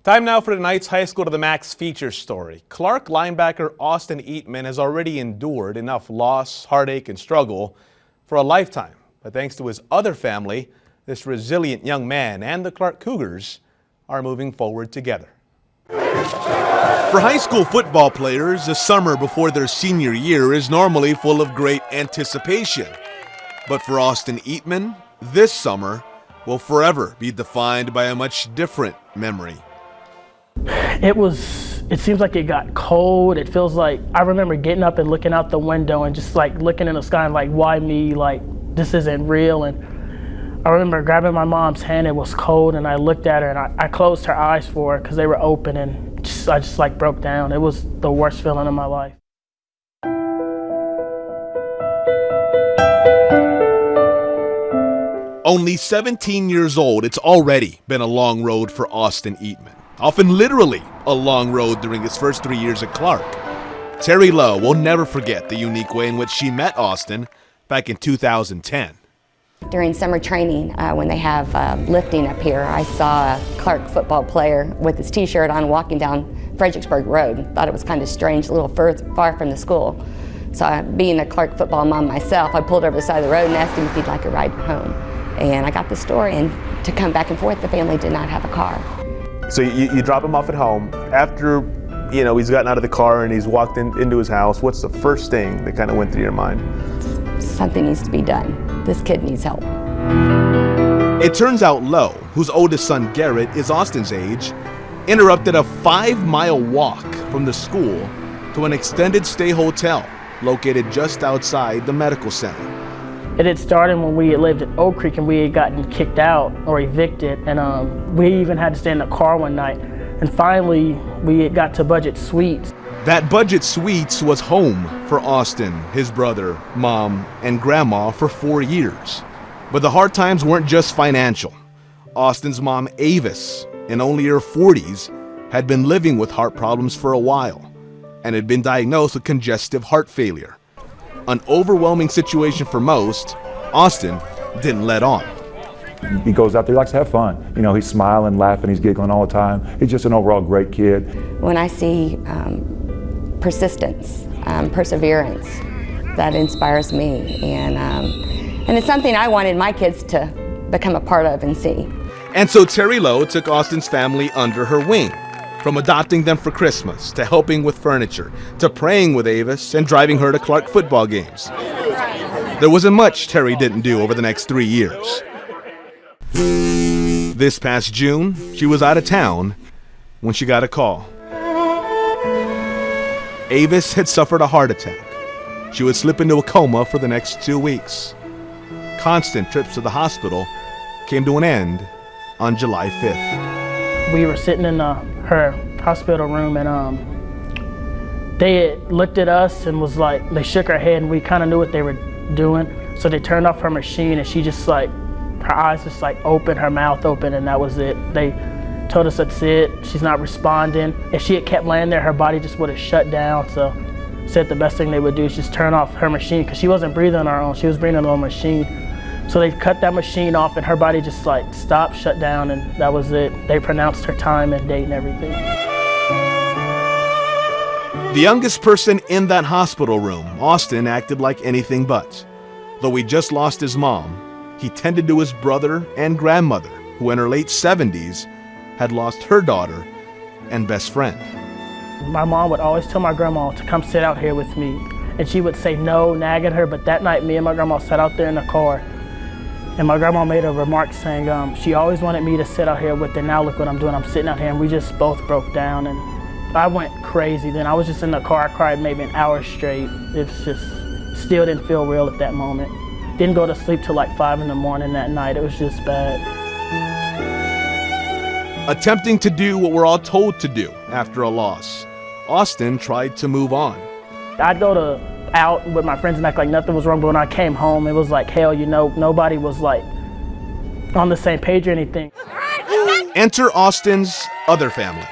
Time now for tonight's High School to the Max feature story. Clark linebacker Austin Eatman has already endured enough loss, heartache, and struggle for a lifetime. But thanks to his other family, this resilient young man and the Clark Cougars are moving forward together. For high school football players, the summer before their senior year is normally full of great anticipation. But for Austin Eatman, this summer will forever be defined by a much different memory. It seems like it got cold. It feels like, I remember getting up and looking out the window and just like looking in the sky and like, why me? Like, this isn't real. And I remember grabbing my mom's hand. It was cold and I looked at her and I closed her eyes for her because they were open, and I just like broke down. It was the worst feeling of my life. Only 17 years old, it's already been a long road for Austin Eatman. Often literally a long road during his first 3 years at Clark. Terry Lowe will never forget the unique way in which she met Austin back in 2010. During summer training, when they have lifting up here, I saw a Clark football player with his t-shirt on walking down Fredericksburg Road. Thought it was kind of strange, a little far from the school. So being a Clark football mom myself, I pulled over the side of the road and asked him if he'd like a ride home. And I got the story, and to come back and forth, the family did not have a car. So you drop him off at home. After, he's gotten out of the car and he's walked into his house, what's the first thing that kind of went through your mind? Something needs to be done. This kid needs help. It turns out Lowe, whose oldest son Garrett is Austin's age, interrupted a 5-mile walk from the school to an extended stay hotel located just outside the medical center. It had started when we had lived at Oak Creek and we had gotten kicked out or evicted, and we even had to stay in the car one night. And finally, we had got to Budget Suites. That Budget Suites was home for Austin, his brother, mom, and grandma for 4 years. But the hard times weren't just financial. Austin's mom, Avis, in only her 40s, had been living with heart problems for a while and had been diagnosed with congestive heart failure. An overwhelming situation for most, Austin didn't let on. He goes out there, he likes to have fun. He's smiling, laughing, he's giggling all the time. He's just an overall great kid. When I see persistence, perseverance, that inspires me. And it's something I wanted my kids to become a part of and see. And so Terry Lowe took Austin's family under her wing. From adopting them for Christmas, to helping with furniture, to praying with Avis and driving her to Clark football games. There wasn't much Terry didn't do over the next 3 years. This past June, she was out of town when she got a call. Avis had suffered a heart attack. She would slip into a coma for the next 2 weeks. Constant trips to the hospital came to an end on July 5th. We were sitting in her hospital room, and they had looked at us and was like, they shook her head, and we kind of knew what they were doing. So they turned off her machine, and she just like, her eyes just like open, her mouth open, and that was it. They told us that's it, she's not responding. If she had kept laying there, her body just would have shut down. So said the best thing they would do is just turn off her machine, because she wasn't breathing on her own, she was breathing on her own machine. So they cut that machine off and her body just like stopped, shut down, and that was it. They pronounced her time and date and everything. The youngest person in that hospital room, Austin acted like anything but. Though he just lost his mom, he tended to his brother and grandmother, who in her late 70s had lost her daughter and best friend. My mom would always tell my grandma to come sit out here with me, and she would say no, nagging her, but that night me and my grandma sat out there in the car. And my grandma made a remark saying she always wanted me to sit out here with her. Now look what I'm doing, I'm sitting out here, and we just both broke down, and I went crazy then. I was just in the car, I cried maybe an hour straight. It was just, still didn't feel real at that moment. Didn't go to sleep till like 5 in the morning that night. It was just bad. Attempting to do what we're all told to do after a loss, Austin tried to move on. I'd go out with my friends and act like nothing was wrong, but when I came home, it was like hell, nobody was like on the same page or anything. Enter Austin's other family.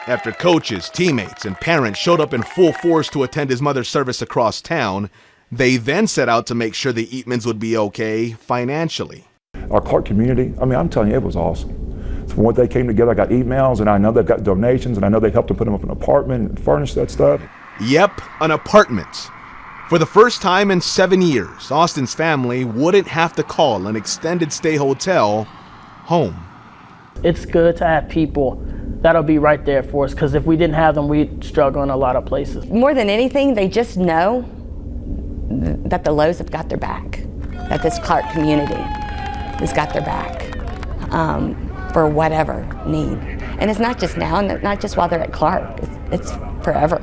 After coaches, teammates, and parents showed up in full force to attend his mother's service across town, they then set out to make sure the Eatmans would be okay financially. Our Clark community, I'm telling you, it was awesome. From what they came together, I got emails, and I know they've got donations, and I know they helped them put them up in an apartment and furnish that stuff. Yep, an apartment. For the first time in 7 years, Austin's family wouldn't have to call an extended stay hotel home. It's good to have people that'll be right there for us, because if we didn't have them, we'd struggle in a lot of places. More than anything, they just know that the Lowe's have got their back, that this Clark community has got their back for whatever need. And it's not just now, and not just while they're at Clark, it's forever.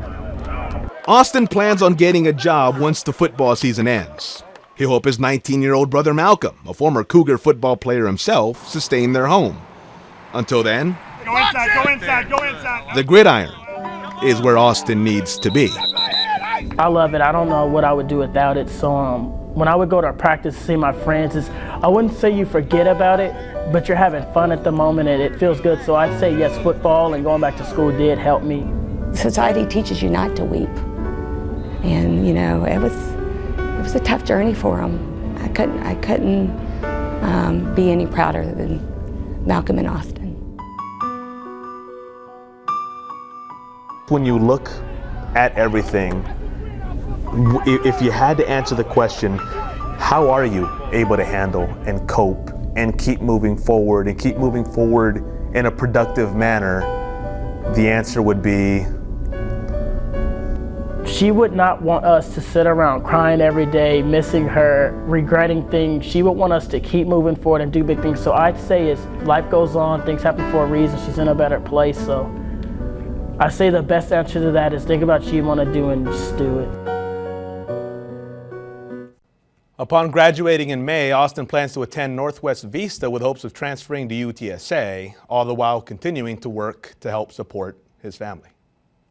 Austin plans on getting a job once the football season ends. He'll help his 19-year-old brother Malcolm, a former Cougar football player himself, sustain their home. Until then, go inside. The gridiron is where Austin needs to be. I love it. I don't know what I would do without it. So when I would go to practice, see my friends, I wouldn't say you forget about it, but you're having fun at the moment and it feels good. So I'd say yes, football and going back to school did help me. Society teaches you not to weep. And you know, it was a tough journey for them. I couldn't be any prouder than Malcolm and Austin. When you look at everything, if you had to answer the question, how are you able to handle and cope and keep moving forward in a productive manner, the answer would be, she would not want us to sit around crying every day, missing her, regretting things. She would want us to keep moving forward and do big things. So I'd say as life goes on, things happen for a reason. She's in a better place. So I say the best answer to that is think about what you want to do and just do it. Upon graduating in May, Austin plans to attend Northwest Vista with hopes of transferring to UTSA, all the while continuing to work to help support his family.